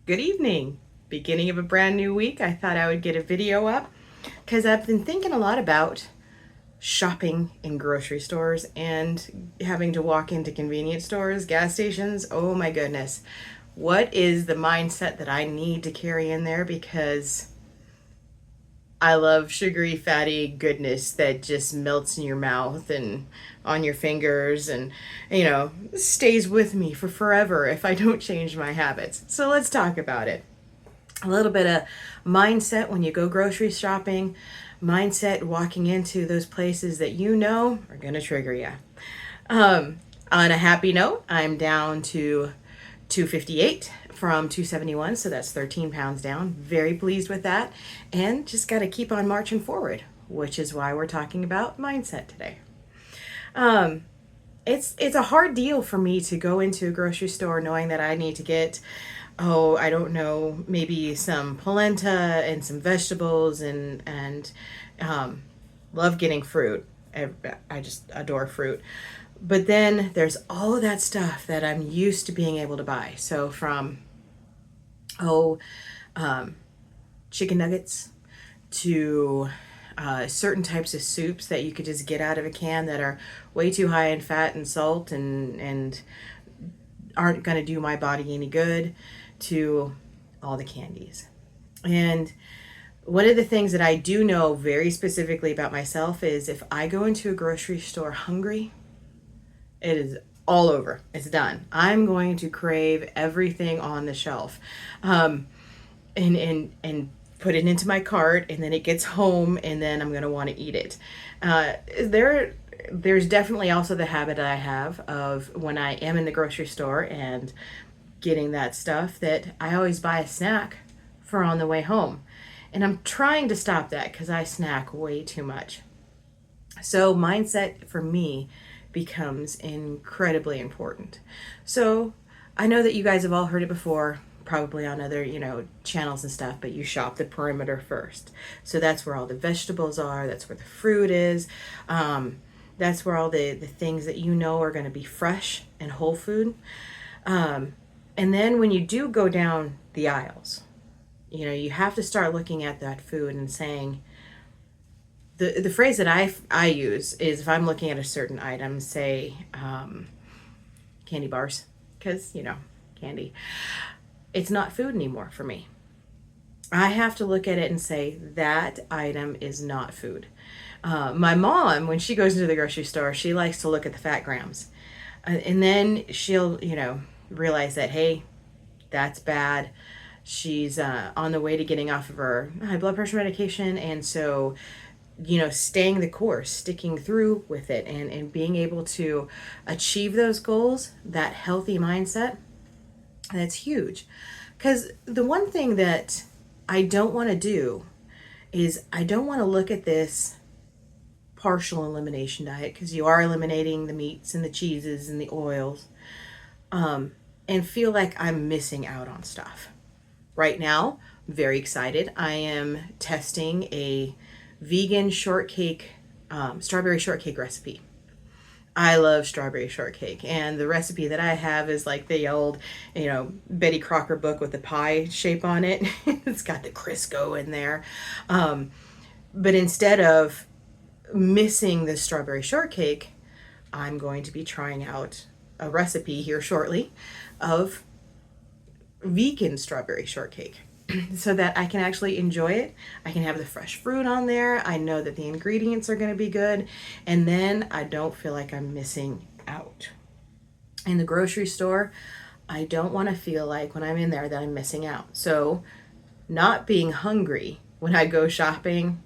Good evening. Beginning of a brand new week. I thought I would get a video up because I've been thinking a lot about shopping in grocery stores and having to walk into convenience stores, gas stations. Oh my goodness. What is the mindset that I need to carry in there? Because I love sugary, fatty goodness that just melts in your mouth and on your fingers and, stays with me for forever if I don't change my habits. So let's talk about it. A little bit of mindset when you go grocery shopping, mindset walking into those places that are going to trigger you. On a happy note, I'm down to 258 from 271, so that's 13 pounds down. Very pleased with that, and just got to keep on marching forward, which is why we're talking about mindset today. It's a hard deal for me to go into a grocery store knowing that I need to get, oh, I don't know, maybe some polenta and some vegetables and love getting fruit. I just adore fruit. But then there's all of that stuff that I'm used to being able to buy. So from, oh, chicken nuggets to certain types of soups that you could just get out of a can that are way too high in fat and salt and aren't going to do my body any good, to all the candies. And one of the things that I do know very specifically about myself is if I go into a grocery store hungry, it is all over. It's done. I'm going to crave everything on the shelf, and put it into my cart, and then it gets home, and then I'm going to want to eat it. There's definitely also the habit I have of when I am in the grocery store and getting that stuff that I always buy a snack for on the way home. And I'm trying to stop that because I snack way too much. So mindset for me becomes incredibly important. So I know that you guys have all heard it before, probably on other, channels and stuff, but you shop the perimeter first. So that's where all the vegetables are, that's where the fruit is. That's where all the things that are going to be fresh and whole food. And then when you do go down the aisles, you have to start looking at that food and saying, the phrase that I use is if I'm looking at a certain item, say candy bars, because, candy, it's not food anymore for me. I have to look at it and say that item is not food. My mom, when she goes into the grocery store, she likes to look at the fat grams. And then she'll, realize that, hey, that's bad. She's on the way to getting off of her high blood pressure medication. And so, staying the course, sticking through with it, and being able to achieve those goals, that healthy mindset, that's huge. Because the one thing that I don't want to do is I don't want to look at this partial elimination diet, because you are eliminating the meats and the cheeses and the oils, and feel like I'm missing out on stuff. Right now, I'm very excited. I am testing a vegan shortcake, strawberry shortcake recipe. I love strawberry shortcake, and the recipe that I have is like the old, Betty Crocker book with the pie shape on it. It's got the Crisco in there. But instead of missing the strawberry shortcake, I'm going to be trying out a recipe here shortly of vegan strawberry shortcake so that I can actually enjoy it. I can have the fresh fruit on there. I know that the ingredients are going to be good, and then I don't feel like I'm missing out. In the grocery store, I don't want to feel like when I'm in there that I'm missing out. So, not being hungry when I go shopping,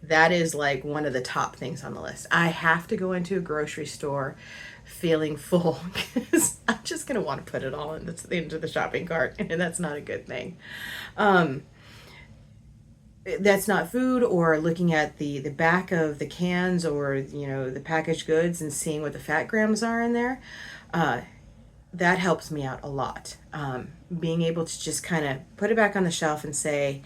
that is like one of the top things on the list. I have to go into a grocery store feeling full because I'm just going to want to put it all into the shopping cart, and that's not a good thing. That's not food, or looking at the back of the cans, or the packaged goods, and seeing what the fat grams are in there. That helps me out a lot. Being able to just kind of put it back on the shelf and say,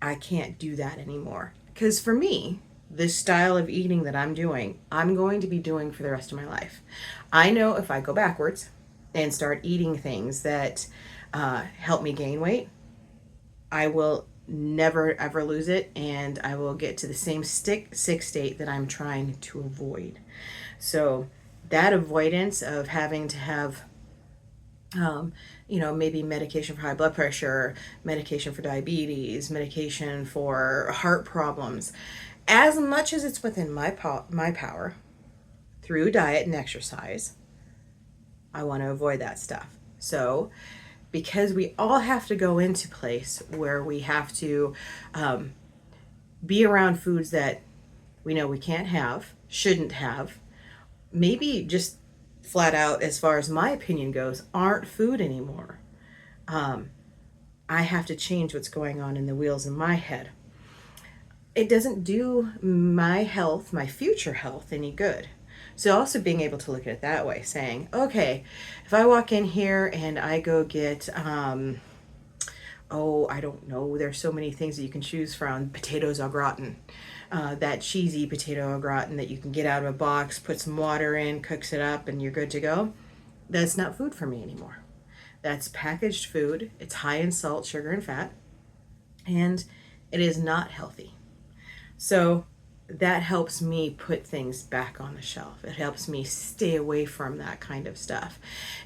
I can't do that anymore. Because for me, this style of eating that I'm doing, I'm going to be doing for the rest of my life. I know if I go backwards and start eating things that help me gain weight, I will never ever lose it, and I will get to the same sick state that I'm trying to avoid. So that avoidance of having to have um, maybe medication for high blood pressure, medication for diabetes, medication for heart problems, as much as it's within my power through diet and exercise, I want to avoid that stuff. So, because we all have to go into place where we have to um, be around foods that we know we can't have, shouldn't have, maybe just flat out, as far as my opinion goes, aren't food anymore. Um, I have to change what's going on in the wheels in my head. It doesn't do my health, my future health, any good. So also being able to look at it that way, saying, okay, if I walk in here and I go get, I don't know, there's so many things that you can choose from. Potatoes au gratin, that cheesy potato au gratin that you can get out of a box, put some water in, cooks it up, and you're good to go. That's not food for me anymore. That's packaged food. It's high in salt, sugar, and fat, and it is not healthy. So that helps me put things back on the shelf. It helps me stay away from that kind of stuff,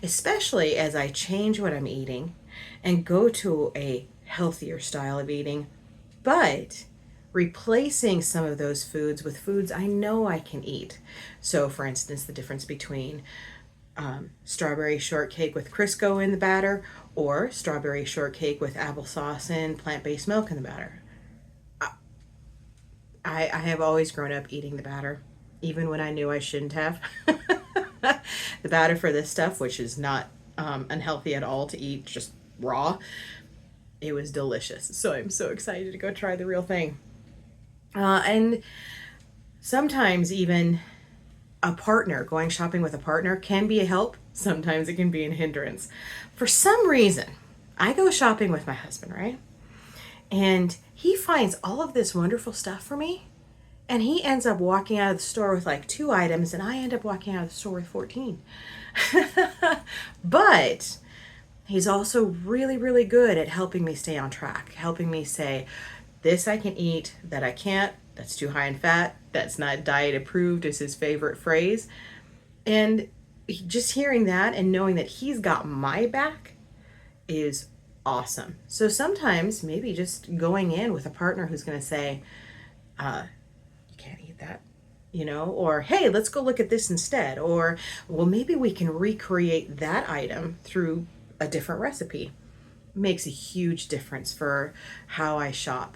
especially as I change what I'm eating and go to a healthier style of eating, but replacing some of those foods with foods I know I can eat. So, for instance, the difference between strawberry shortcake with Crisco in the batter or strawberry shortcake with applesauce and plant-based milk in the batter. I have always grown up eating the batter, even when I knew I shouldn't have. The batter for this stuff, which is not unhealthy at all to eat just raw, it was delicious. So I'm so excited to go try the real thing. And sometimes even going shopping with a partner can be a help. Sometimes it can be a hindrance. For some reason, I go shopping with my husband, right? And he finds all of this wonderful stuff for me. And he ends up walking out of the store with like 2 items, and I end up walking out of the store with 14. But he's also really, really good at helping me stay on track, helping me say, this I can eat, that I can't, that's too high in fat, that's not diet approved, is his favorite phrase. And just hearing that and knowing that he's got my back is awesome. So sometimes maybe just going in with a partner who's going to say, you can't eat that, or hey, let's go look at this instead. Or, well, maybe we can recreate that item through a different recipe. Makes a huge difference for how I shop.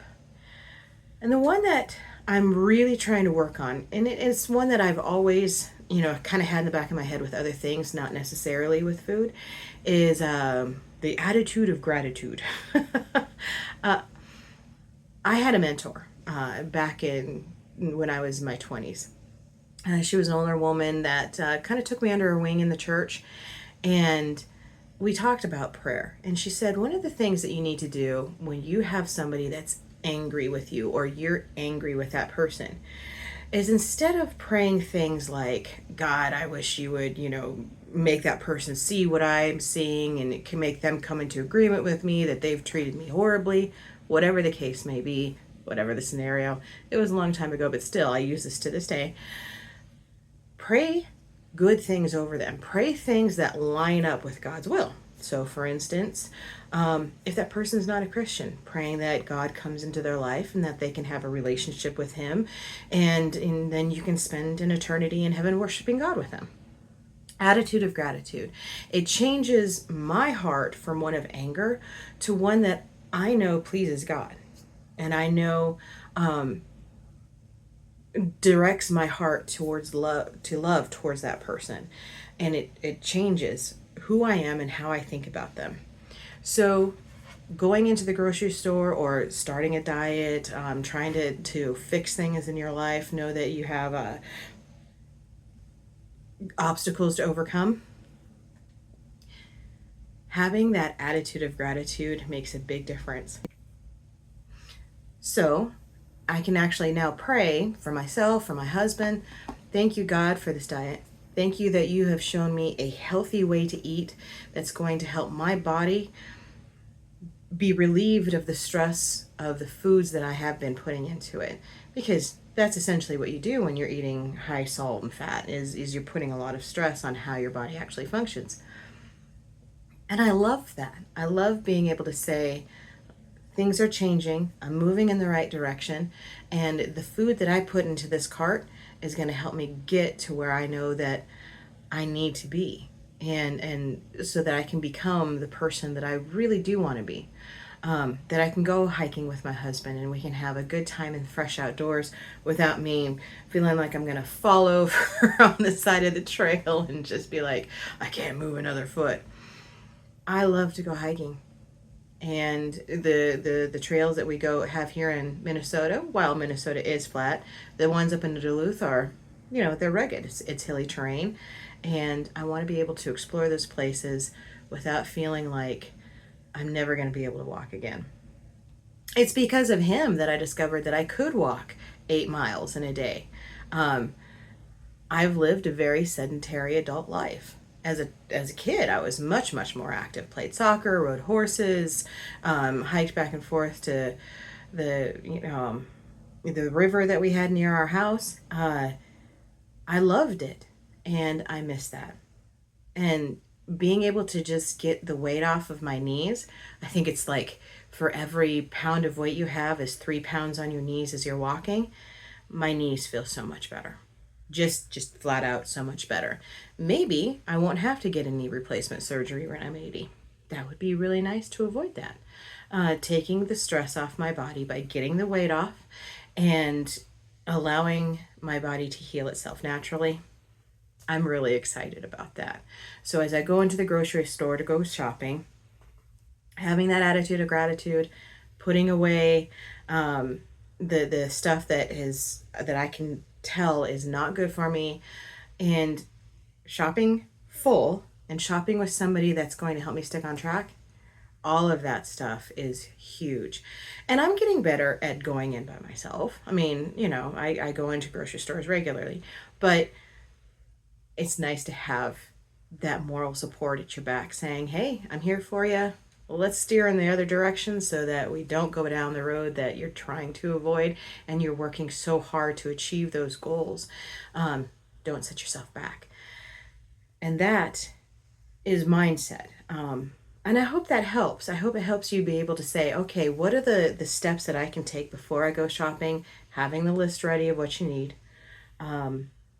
And the one that I'm really trying to work on, and it's one that I've always, kind of had in the back of my head with other things, not necessarily with food, is the attitude of gratitude. I had a mentor back when I was in my 20s. She was an older woman that kind of took me under her wing in the church, and we talked about prayer. And she said, one of the things that you need to do when you have somebody that's angry with you, or you're angry with that person, is instead of praying things like, God, I wish you would, make that person see what I'm seeing, and it can make them come into agreement with me that they've treated me horribly, whatever the case may be, whatever the scenario. It was a long time ago, but still, I use this to this day. Pray good things over them. Pray things that line up with God's will. So, for instance, if that person's not a Christian, praying that God comes into their life and that they can have a relationship with Him, and then you can spend an eternity in heaven worshiping God with them. Attitude of gratitude. It changes my heart from one of anger to one that I know pleases God, and I know directs my heart towards love towards that person, and it changes who I am and how I think about them. So going into the grocery store or starting a diet, trying to fix things in your life, know that you have obstacles to overcome. Having that attitude of gratitude makes a big difference. So I can actually now pray for myself, for my husband. Thank you, God, for this diet. Thank you that you have shown me a healthy way to eat that's going to help my body be relieved of the stress of the foods that I have been putting into it, because that's essentially what you do when you're eating high salt and fat is you're putting a lot of stress on how your body actually functions. And I love that. I love being able to say things are changing, I'm moving in the right direction, and the food that I put into this cart is going to help me get to where I know that I need to be, and so that I can become the person that I really do want to be. That I can go hiking with my husband and we can have a good time in the fresh outdoors without me feeling like I'm gonna fall over on the side of the trail and just be like, I can't move another foot. I love to go hiking. And the trails that we go have here in Minnesota, while Minnesota is flat, the ones up in Duluth are, they're rugged. It's hilly terrain, and I want to be able to explore those places without feeling like I'm never going to be able to walk again. It's because of him that I discovered that I could walk 8 miles in a day. Um, I've lived a very sedentary adult life. As a kid, I was much more active. Played soccer, rode horses, hiked back and forth to the the river that we had near our house. I loved it, and I miss that. And being able to just get the weight off of my knees, I think it's like for every pound of weight you have is 3 pounds on your knees as you're walking. My knees feel so much better. Just flat out so much better. Maybe I won't have to get a knee replacement surgery when I'm 80. That would be really nice to avoid that. Taking the stress off my body by getting the weight off and allowing my body to heal itself naturally. I'm really excited about that. So as I go into the grocery store to go shopping, having that attitude of gratitude, putting away the stuff that I can tell is not good for me, and shopping full and shopping with somebody that's going to help me stick on track. All of that stuff is huge. And I'm getting better at going in by myself. I mean, I go into grocery stores regularly, but it's nice to have that moral support at your back saying, hey, I'm here for you. Let's steer in the other direction so that we don't go down the road that you're trying to avoid and you're working so hard to achieve those goals. Don't set yourself back. And that is mindset. And I hope that helps. I hope it helps you be able to say, okay, what are the steps that I can take before I go shopping? Having the list ready of what you need.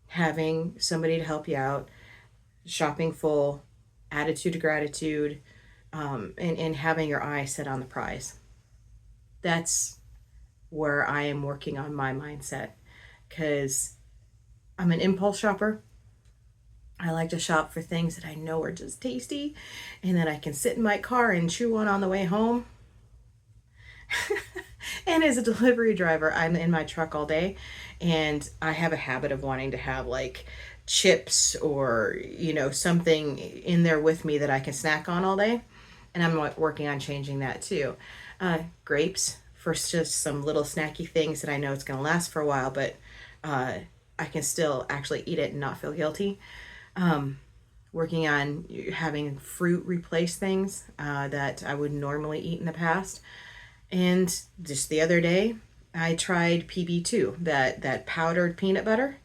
Having somebody to help you out, shopping full, attitude of gratitude, and having your eye set on the prize. That's where I am working on my mindset, because I'm an impulse shopper. I like to shop for things that I know are just tasty and that I can sit in my car and chew on the way home. And as a delivery driver, I'm in my truck all day, and I have a habit of wanting to have like chips or, something in there with me that I can snack on all day. And I'm working on changing that too. Grapes for just some little snacky things that I know it's going to last for a while, but I can still actually eat it and not feel guilty. Working on having fruit replace things that I would normally eat in the past. And just the other day, I tried PB2, that powdered peanut butter.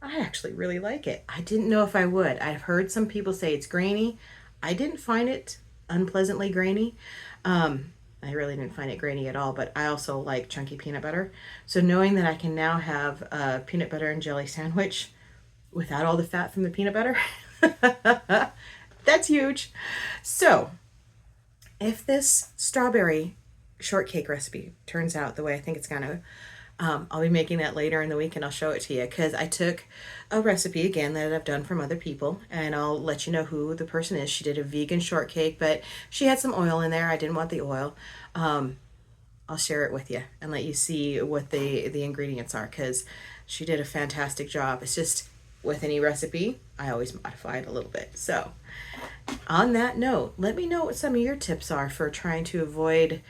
I actually really like it. I didn't know if I would. I've heard some people say it's grainy. I didn't find it unpleasantly grainy. I really didn't find it grainy at all, but I also like chunky peanut butter. So knowing that I can now have a peanut butter and jelly sandwich without all the fat from the peanut butter, that's huge. So if this strawberry shortcake recipe turns out the way I think it's gonna, I'll be making that later in the week and I'll show it to you, because I took a recipe again that I've done from other people, and I'll let you know who the person is. She did a vegan shortcake, but she had some oil in there. I didn't want the oil. I'll share it with you and let you see what the ingredients are, because she did a fantastic job. It's just with any recipe, I always modify it a little bit. So on that note, let me know what some of your tips are for trying to avoid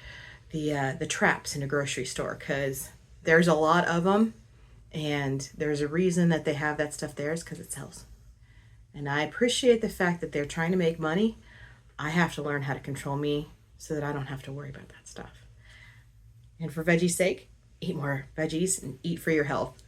the traps in a grocery store, because there's a lot of them, and there's a reason that they have that stuff there, is because it sells. And I appreciate the fact that they're trying to make money. I have to learn how to control me so that I don't have to worry about that stuff. And for veggies' sake, eat more veggies and eat for your health.